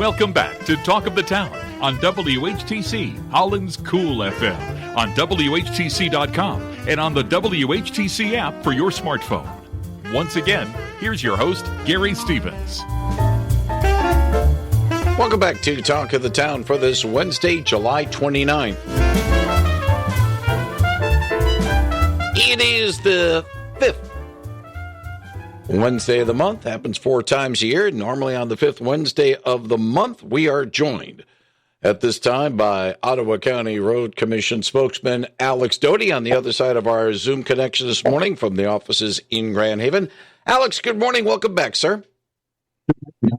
Welcome back to Talk of the Town on WHTC, Holland's Cool FM, on WHTC.com, and on the WHTC app for your smartphone. Once again, here's your host, Gary Stevens. Welcome back to Talk of the Town for this Wednesday, July 29th. It is the 5th Wednesday of the month. Happens 4 times a year. Normally on the 5th Wednesday of the month, we are joined at this time by Ottawa County Road Commission spokesman Alex Doty on the other side of our Zoom connection this morning from the offices in Grand Haven. Alex, good morning. Welcome back, sir.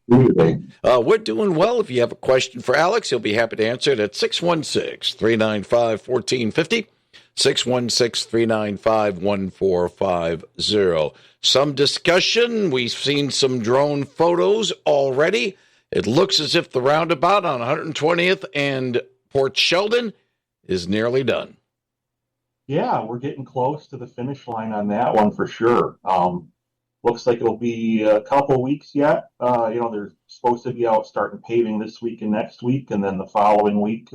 We're doing well. If you have a question for Alex, he'll be happy to answer it at 616-395-1450. 616-395-1450. Some discussion. We've seen some drone photos already. It looks as if the roundabout on 120th and Port Sheldon is nearly done. Yeah, we're getting close to the finish line on that one for sure. Looks like it'll be a couple weeks yet. They're supposed to be out starting paving this week and next week, and then the following week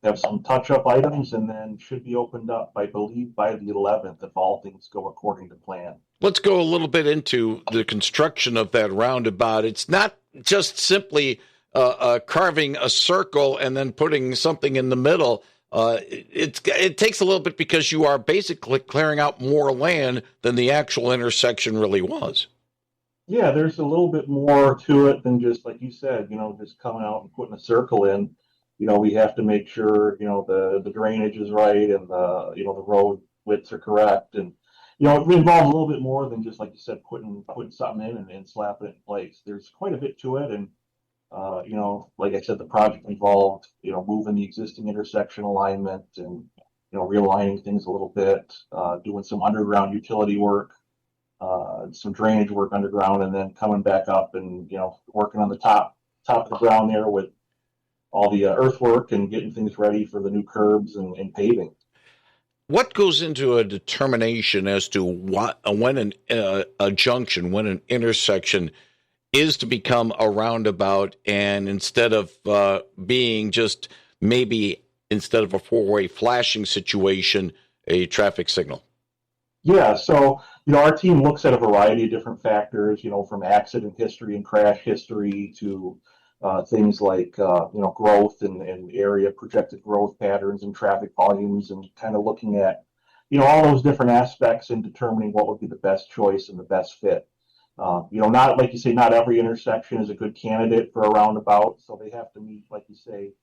have some touch-up items, and then should be opened up, I believe, by the 11th if all things go according to plan. Let's go a little bit into the construction of that roundabout. It's not just simply carving a circle and then putting something in the middle. It takes a little bit because you are basically clearing out more land than the actual intersection really was. Yeah, there's a little bit more to it than just, like you said, just coming out and putting a circle in. We have to make sure, the drainage is right and the road widths are correct. And, it involves a little bit more than just, like you said, putting something in and slapping it in place. There's quite a bit to it. And, like I said, the project involved, moving the existing intersection alignment and, realigning things a little bit, doing some underground utility work, some drainage work underground, and then coming back up and, working on the top of the ground there with all the earthwork and getting things ready for the new curbs and paving. What goes into a determination as to when a junction, when an intersection is to become a roundabout, and instead of being just maybe instead of a four-way flashing situation, a traffic signal? Yeah, so our team looks at a variety of different factors, from accident history and crash history to things like growth and area projected growth patterns and traffic volumes, and kind of looking at all those different aspects and determining what would be the best choice and the best fit. Not like you say, not every intersection is a good candidate for a roundabout, so they have to meet, like you say,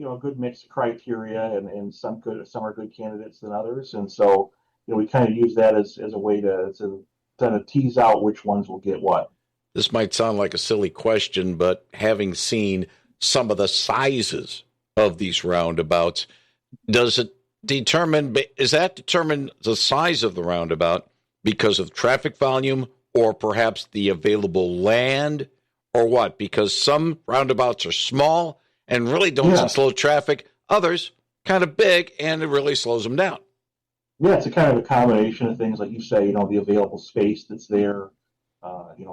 a good mix of criteria, and some are good candidates than others, and so we kind of use that as a way to kind of tease out which ones will get what. This might sound like a silly question, but having seen some of the sizes of these roundabouts, is that determine the size of the roundabout because of traffic volume or perhaps the available land, or what? Because some roundabouts are small and really don't slow traffic. Others kind of big and it really slows them down. Yeah, it's a kind of a combination of things, like you say, the available space that's there,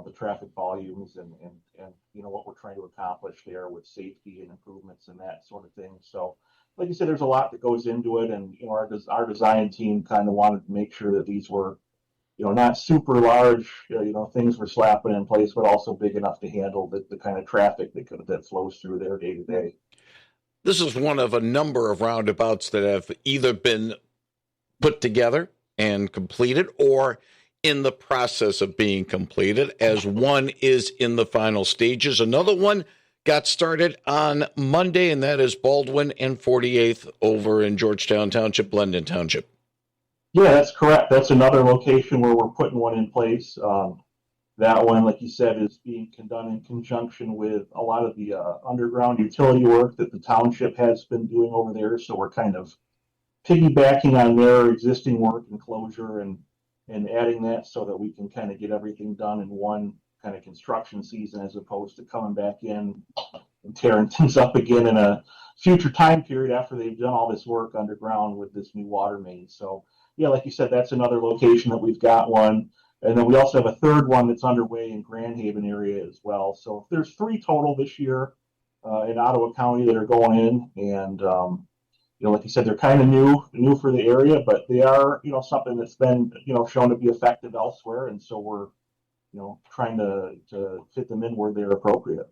the traffic volumes and what we're trying to accomplish there with safety and improvements and that sort of thing. So, like you said, there's a lot that goes into it, and our design team kind of wanted to make sure that these were, not super large, things we're slapping in place, but also big enough to handle the kind of traffic that flows through there day to day. This is one of a number of roundabouts that have either been put together and completed or in the process of being completed, as one is in the final stages. Another one got started on Monday, and that is Baldwin and 48th over in Georgetown Township, Blendon Township. Yeah, that's correct. That's another location where we're putting one in place. That one, like you said, is being done in conjunction with a lot of the underground utility work that the township has been doing over there. So we're kind of piggybacking on their existing work and closure and adding that so that we can kind of get everything done in one kind of construction season, as opposed to coming back in and tearing things up again in a future time period after they've done all this work underground with this new water main. So, yeah, like you said, that's another location that we've got one. And then we also have a third one that's underway in Grand Haven area as well. So there's 3 total this year. in Ottawa County that are going in, and like you said, they're kind of new for the area, but they are something that's been shown to be effective elsewhere, and so we're trying to fit them in where they're appropriate.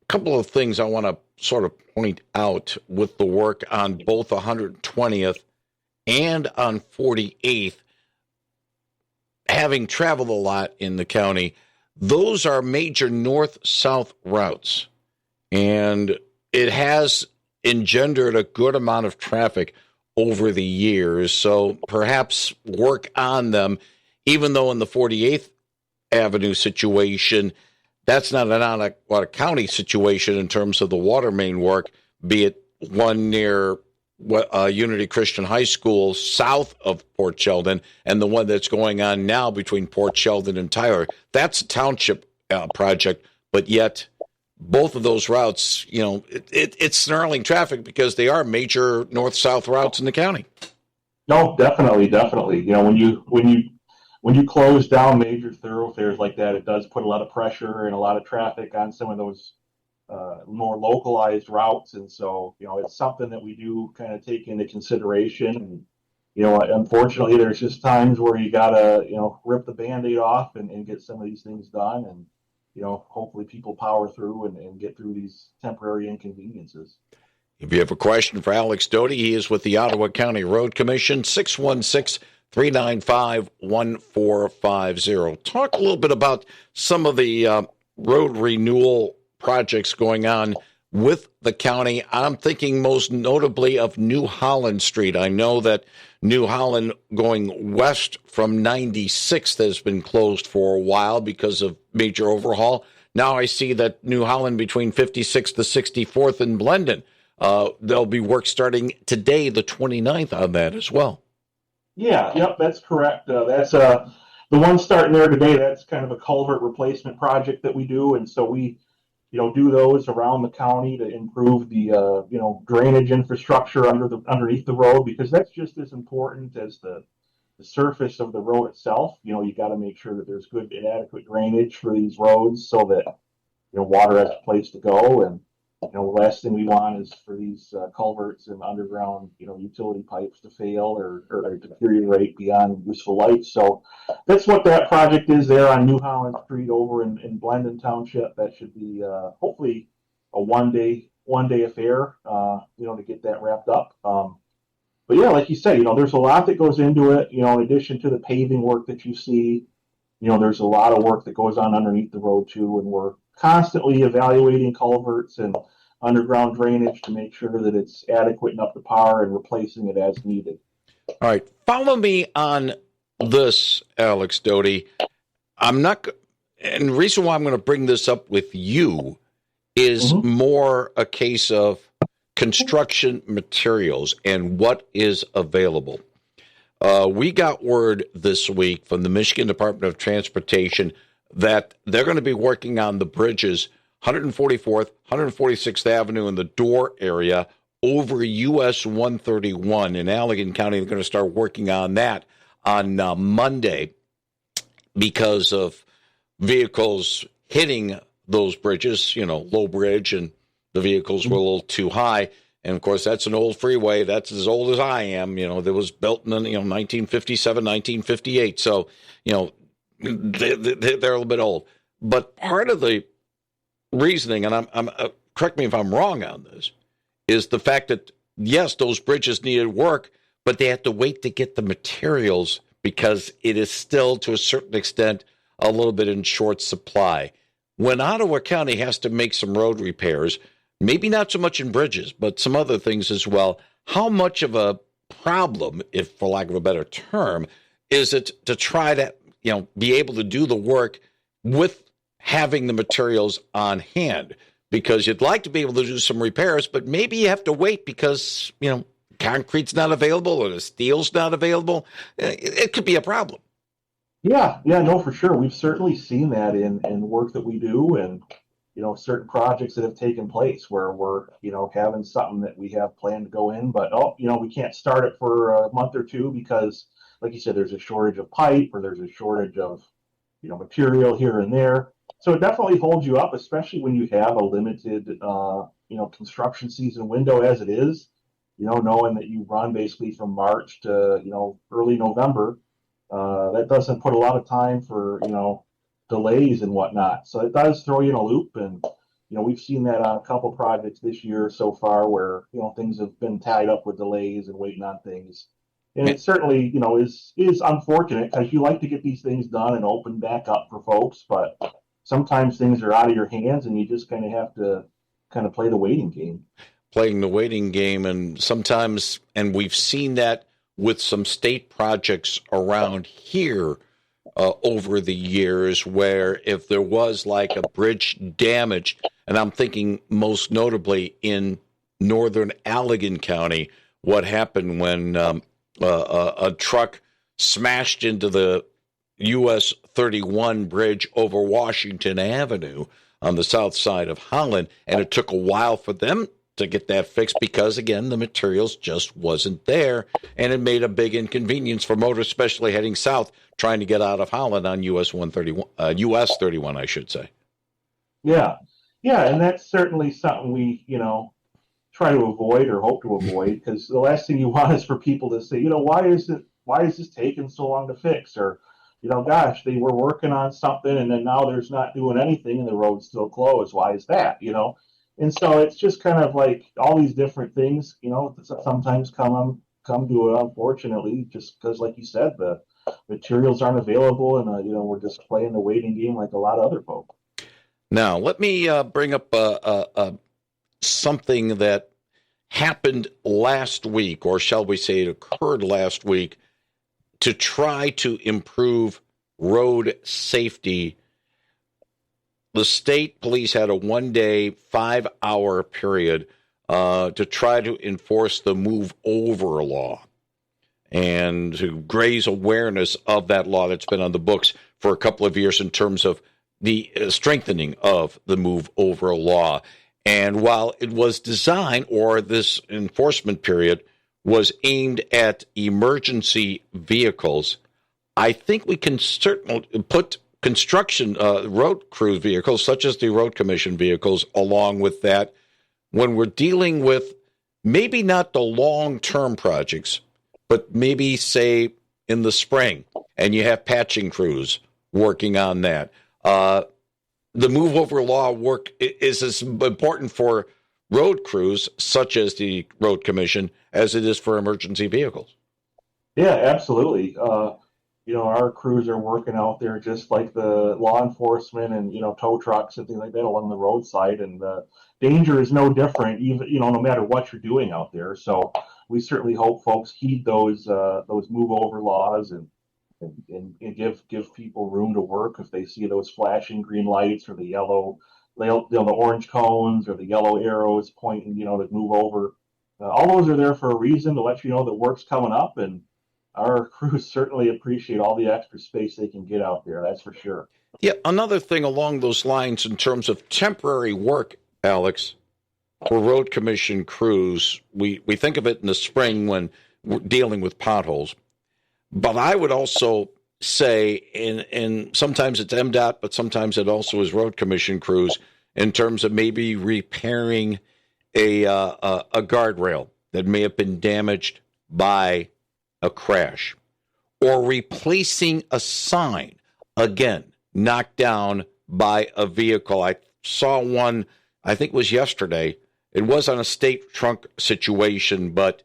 A couple of things I want to sort of point out with the work on both 120th and on 48th. Having traveled a lot in the county, those are major north-south routes, and it has engendered a good amount of traffic over the years. So perhaps work on them, even though in the 48th Avenue situation, that's not an Ottawa County situation in terms of the water main work, be it one near Unity Christian High School south of Port Sheldon and the one that's going on now between Port Sheldon and Tyler. That's a township project, but yet both of those routes, it's snarling traffic because they are major north-south routes in the county. No, definitely. When you close down major thoroughfares like that, it does put a lot of pressure and a lot of traffic on some of those more localized routes, and so it's something that we do kind of take into consideration. And unfortunately, there's just times where you gotta rip the Band-Aid off and get some of these things done, and hopefully people power through and get through these temporary inconveniences. If you have a question for Alex Doty, he is with the Ottawa County Road Commission, 616-395-1450. Talk a little bit about some of the road renewal projects going on with the county. I'm thinking most notably of New Holland Street. I know that New Holland going west from 96th has been closed for a while because of major overhaul. Now I see that New Holland between 56th to 64th and Blendon, there'll be work starting today, the 29th, on that as well. Yep, that's correct. That's the one starting there today. That's kind of a culvert replacement project that we do, and so we do those around the county to improve the drainage infrastructure underneath the road, because that's just as important as the surface of the road itself. You got to make sure that there's good and adequate drainage for these roads so that water has a place to go. And the last thing we want is for these culverts and underground utility pipes to fail or to deteriorate beyond useful life. So that's what that project is there on New Holland Street over in Blendon Township. That should be hopefully a one day affair, to get that wrapped up. But yeah, like you say, there's a lot that goes into it. In addition to the paving work that you see, there's a lot of work that goes on underneath the road too, and we're constantly evaluating culverts and underground drainage to make sure that it's adequate and up to par and replacing it as needed. All right. Follow me on this, Alex Doty. And the reason why I'm going to bring this up with you is more a case of construction materials and what is available. We got word this week from the Michigan Department of Transportation that they're going to be working on the bridges 144th, 146th Avenue in the Door area over US 131 in Allegan County. They're going to start working on that on Monday because of vehicles hitting those bridges, low bridge, and the vehicles were a little too high. And, of course, that's an old freeway. That's as old as I am. That was built in 1957, 1958. So, they're a little bit old. But part of the reasoning, and I'm correct me if I'm wrong on this, is the fact that, yes, those bridges needed work, but they had to wait to get the materials because it is still, to a certain extent, a little bit in short supply. When Ottawa County has to make some road repairs, maybe not so much in bridges, but some other things as well, how much of a problem, if for lack of a better term, is it to try to be able to do the work with having the materials on hand? Because you'd like to be able to do some repairs, but maybe you have to wait because, concrete's not available or the steel's not available. It could be a problem. Yeah, no, for sure. We've certainly seen that in work that we do, and certain projects that have taken place where we're having something that we have planned to go in, but we can't start it for a month or two because, like you said, there's a shortage of pipe or there's a shortage of material here and there. So it definitely holds you up, especially when you have a limited, construction season window as it is. Knowing that you run basically from March to, early November, that doesn't put a lot of time for, delays and whatnot. So it does throw you in a loop. And, we've seen that on a couple projects this year so far where, things have been tied up with delays and waiting on things. And it certainly, is unfortunate because you like to get these things done and open back up for folks, but sometimes things are out of your hands and you just kind of have to kind of play the waiting game. Playing the waiting game, and sometimes, and we've seen that with some state projects around here over the years, where if there was like a bridge damage, and I'm thinking most notably in northern Allegan County, what happened when a truck smashed into the US 31 bridge over Washington Avenue on the south side of Holland, and it took a while for them to get that fixed because, again, the materials just wasn't there, and it made a big inconvenience for motorists, especially heading south, trying to get out of Holland on US 131, US 31, I should say. Yeah, and that's certainly something we, try to avoid or hope to avoid, because the last thing you want is for people to say, why is this taking so long to fix? Or, gosh, they were working on something and then now there's not doing anything and the road's still closed. Why is that? And so it's just kind of like all these different things, sometimes come to it, unfortunately, just because, like you said, the materials aren't available, and we're just playing the waiting game like a lot of other folks. Now, let me bring up something that happened last week, or shall we say it occurred last week, to try to improve road safety. The state police had a one-day, 5-hour period to try to enforce the move over law and to raise awareness of that law that's been on the books for a couple of years in terms of the strengthening of the move over law. And while it was designed, or this enforcement period was aimed at emergency vehicles, I think we can certainly put construction road crew vehicles, such as the road commission vehicles, along with that, when we're dealing with maybe not the long-term projects, but maybe, say, in the spring, and you have patching crews working on that. The move over law work is as important for road crews, such as the road commission, as it is for emergency vehicles. Yeah, absolutely. Our crews are working out there just like the law enforcement and, tow trucks and things like that along the roadside. And the danger is no different, even, no matter what you're doing out there. So we certainly hope folks heed those move over laws and give people room to work if they see those flashing green lights or the orange cones or the yellow arrows pointing, to move over. All those are there for a reason, to let you know that work's coming up, and our crews certainly appreciate all the extra space they can get out there. That's for sure. Yeah, another thing along those lines in terms of temporary work, Alex, for road commission crews, we think of it in the spring when we're dealing with potholes. But I would also say, and sometimes it's MDOT, but sometimes it also is road commission crews, in terms of maybe repairing a guardrail that may have been damaged by a crash, or replacing a sign, again, knocked down by a vehicle. I saw one, I think it was yesterday. It was on a state trunk situation, but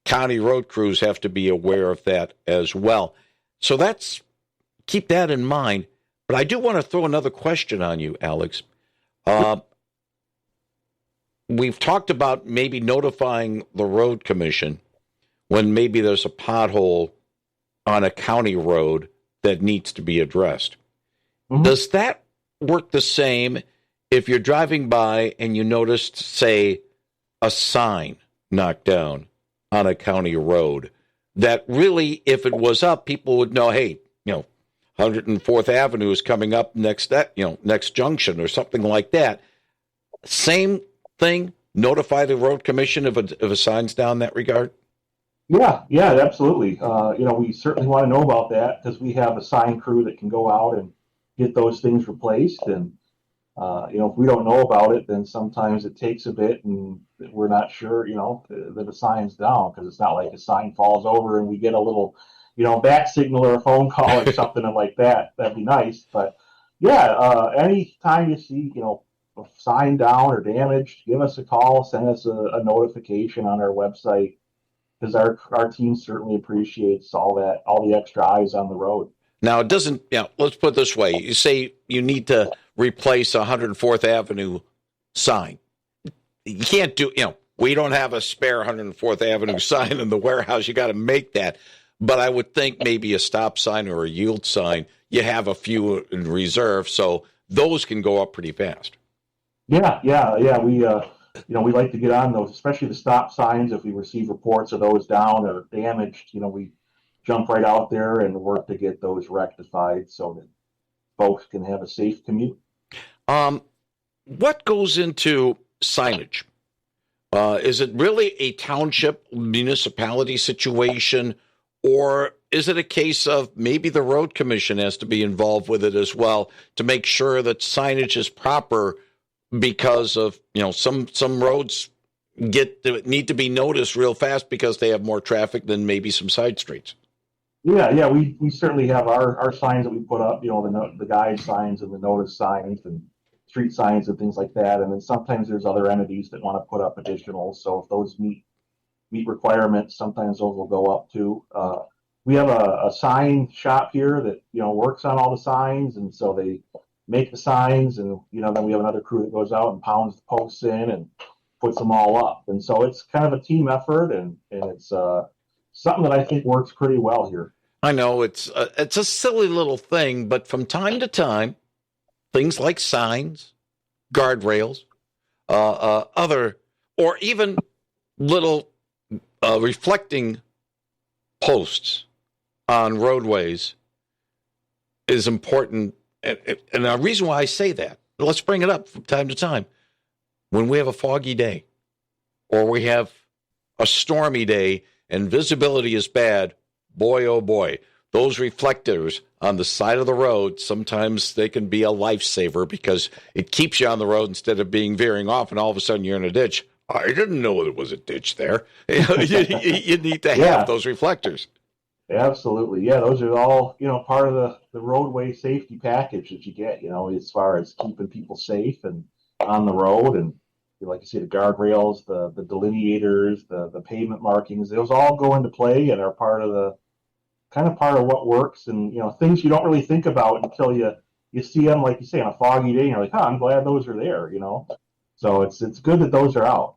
county road crews have to be aware of that as well. So keep that in mind. But I do want to throw another question on you, Alex. We've talked about maybe notifying the road commission when maybe there's a pothole on a county road that needs to be addressed. Mm-hmm. Does that work the same if you're driving by and you noticed, say, a sign knocked down on a county road that really, if it was up, people would know, hey, 104th Avenue is coming up next junction or something like that? Same thing, notify the road commission if a sign's down in that regard? Yeah, absolutely. We certainly want to know about that because we have a sign crew that can go out and get those things replaced. And if we don't know about it, then sometimes it takes a bit and we're not sure, that the sign's down, because it's not like a sign falls over and we get a little, bat signal or a phone call or something like that. That'd be nice. But yeah, anytime you see, a sign down or damaged, give us a call, send us a notification on our website, because our team certainly appreciates all the extra eyes on the road. Now, it doesn't, let's put it this way. You say you need to replace a 104th Avenue sign. You can't do, we don't have a spare 104th Avenue sign in the warehouse. You got to make that. But I would think maybe a stop sign or a yield sign, you have a few in reserve, so those can go up pretty fast. Yeah. We like to get on those, especially the stop signs. If we receive reports of those down or damaged, we jump right out there and work to get those rectified so that folks can have a safe commute. What goes into signage? Is it really a township municipality situation, or is it a case of maybe the road commission has to be involved with it as well to make sure that signage is proper? Because of, some roads need to be noticed real fast because they have more traffic than maybe some side streets. Yeah, we certainly have our signs that we put up, the guide signs and the notice signs and street signs and things like that. And then sometimes there's other entities that want to put up additional. So if those meet requirements, sometimes those will go up too. We have a sign shop here that, works on all the signs, and so they make the signs, and then we have another crew that goes out and pounds the posts in and puts them all up. And so it's kind of a team effort, and it's something that I think works pretty well here. I know it's a silly little thing, but from time to time, things like signs, guardrails, other, or even little reflecting posts on roadways is important. And the reason why I say that, let's bring it up from time to time. When we have a foggy day or we have a stormy day and visibility is bad, boy, oh boy, those reflectors on the side of the road, sometimes they can be a lifesaver because it keeps you on the road instead of being veering off and all of a sudden you're in a ditch. I didn't know there was a ditch there. You need to have those reflectors. Absolutely. Yeah, those are all, part of the roadway safety package that you get, as far as keeping people safe and on the road. And like you say, the guardrails, the delineators, the pavement markings, those all go into play and are part of what works. And, things you don't really think about until you see them, like you say, on a foggy day, and you're like, I'm glad those are there, So it's good that those are out.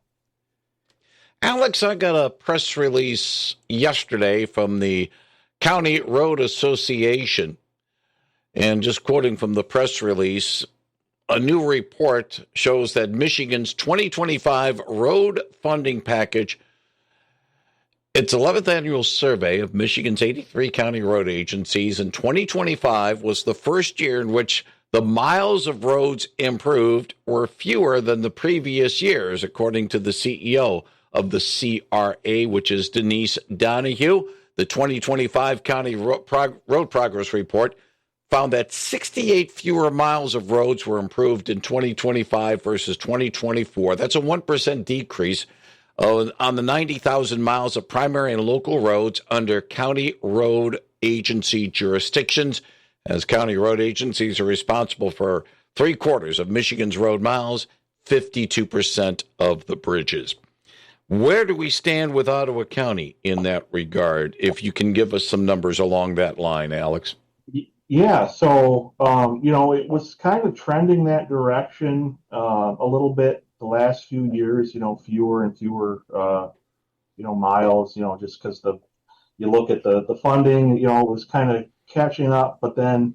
Alex, I got a press release yesterday from the County Road Association, and just quoting from the press release, a new report shows that Michigan's 2025 road funding package, its 11th annual survey of Michigan's 83 county road agencies in 2025 was the first year in which the miles of roads improved were fewer than the previous years, according to the CEO of the CRA, which is Denise Donahue. The 2025 County Road Progress Report found that 68 fewer miles of roads were improved in 2025 versus 2024. That's a 1% decrease on the 90,000 miles of primary and local roads under county road agency jurisdictions, as county road agencies are responsible for 3/4 of Michigan's road miles, 52% of the bridges. Where do we stand with Ottawa County in that regard? If you can give us some numbers along that line, Alex. Yeah, so, it was kind of trending that direction a little bit the last few years, fewer and fewer, miles, just because you look at the funding, it was kind of catching up, but then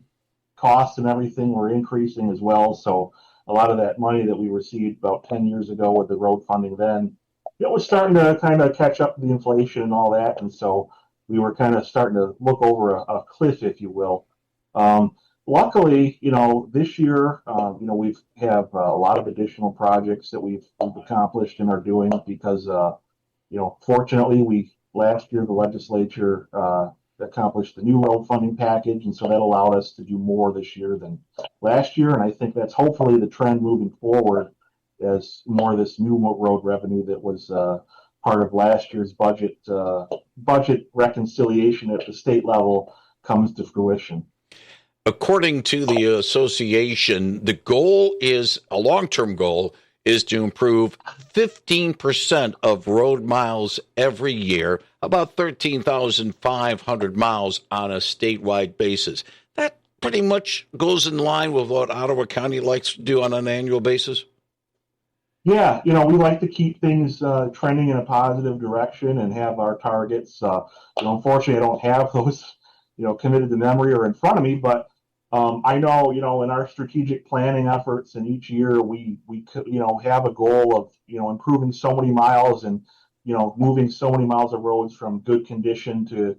costs and everything were increasing as well. So a lot of that money that we received about 10 years ago with the road funding then, it was starting to kind of catch up to the inflation and all that. And so we were kind of starting to look over a cliff, if you will. Luckily, this year, we have a lot of additional projects that we've accomplished and are doing because, fortunately, last year the legislature accomplished the new road funding package, and so that allowed us to do more this year than last year. And I think that's hopefully the trend moving forward, as more of this new road revenue that was part of last year's budget reconciliation at the state level comes to fruition. According to the association, the goal is a long-term goal is to improve 15% of road miles every year, about 13,500 miles on a statewide basis. That pretty much goes in line with what Ottawa County likes to do on an annual basis. Yeah, we like to keep things trending in a positive direction and have our targets. Unfortunately, I don't have those, committed to memory or in front of me, but I know, in our strategic planning efforts, and each year we have a goal of, improving so many miles and, moving so many miles of roads from good condition to,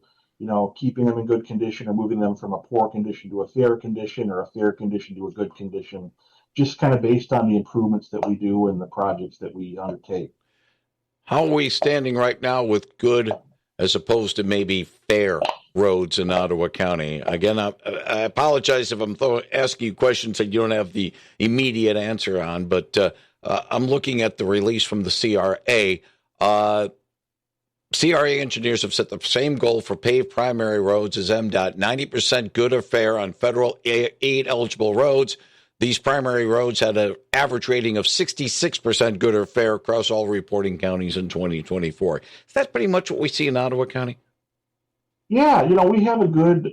keeping them in good condition, or moving them from a poor condition to a fair condition, or a fair condition to a good condition, just kind of based on the improvements that we do and the projects that we undertake. How are we standing right now with good as opposed to maybe fair roads in Ottawa County? Again, I apologize if I'm asking you questions that you don't have the immediate answer on, but I'm looking at the release from the CRA. CRA engineers have set the same goal for paved primary roads as MDOT, 90% good or fair on federal aid-eligible roads. These primary roads had an average rating of 66% good or fair across all reporting counties in 2024. Is that pretty much what we see in Ottawa County? Yeah, we have a good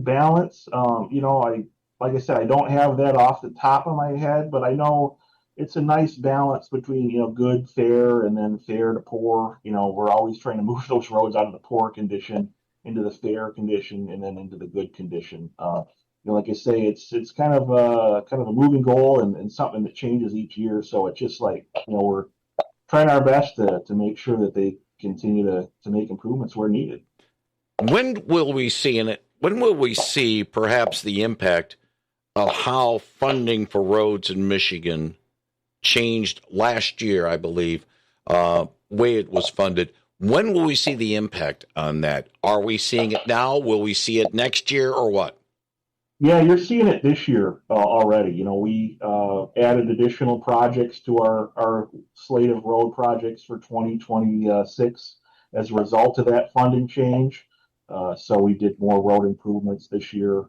balance. Like I said, I don't have that off the top of my head, but I know it's a nice balance between, good, fair, and then fair to poor. We're always trying to move those roads out of the poor condition into the fair condition and then into the good condition. Like I say, it's kind of a moving goal and something that changes each year. So it's just like, we're trying our best to make sure that they continue to make improvements where needed. When will we see perhaps the impact of how funding for roads in Michigan changed last year, I believe, way it was funded? When will we see the impact on that? Are we seeing it now? Will we see it next year, or what? Yeah, you're seeing it this year already. We added additional projects to our slate of road projects for 2026 as a result of that funding change. So we did more road improvements this year.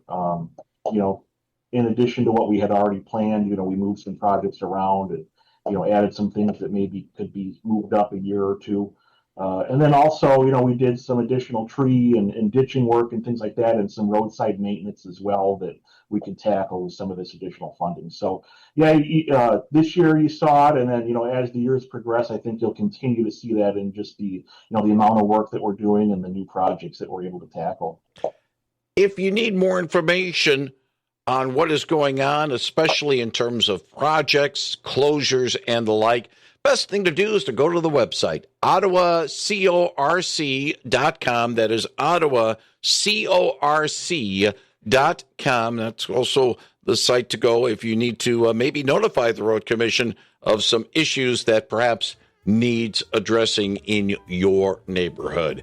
In addition to what we had already planned, we moved some projects around and, added some things that maybe could be moved up a year or two. And then also, we did some additional tree and ditching work and things like that, and some roadside maintenance as well that we could tackle with some of this additional funding. So, yeah, this year you saw it, and then, as the years progress, I think you'll continue to see that in just the amount of work that we're doing and the new projects that we're able to tackle. If you need more information on what is going on, especially in terms of projects, closures, and the like, best thing to do is to go to the website, OttawaCorc.com. That is OttawaCorc.com. That's also the site to go if you need to maybe notify the Road Commission of some issues that perhaps needs addressing in your neighborhood.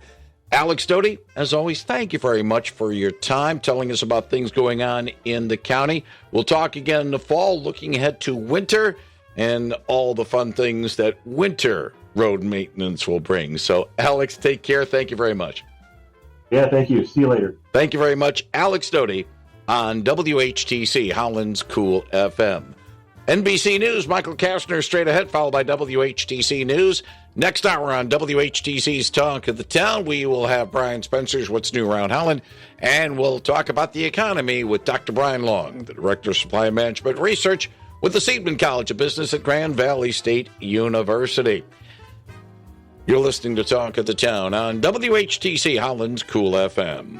Alex Doty, as always, thank you very much for your time telling us about things going on in the county. We'll talk again in the fall, looking ahead to winter and all the fun things that winter road maintenance will bring. So, Alex, take care. Thank you very much. Yeah, thank you. See you later. Thank you very much. Alex Doty on WHTC, Holland's Cool FM. NBC News, Michael Kastner straight ahead, followed by WHTC News. Next hour on WHTC's Talk of the Town, we will have Brian Spencer's What's New Around Holland, and we'll talk about the economy with Dr. Brian Long, the Director of Supply Management Research with the Seidman College of Business at Grand Valley State University. You're listening to Talk of the Town on WHTC Holland's Cool FM.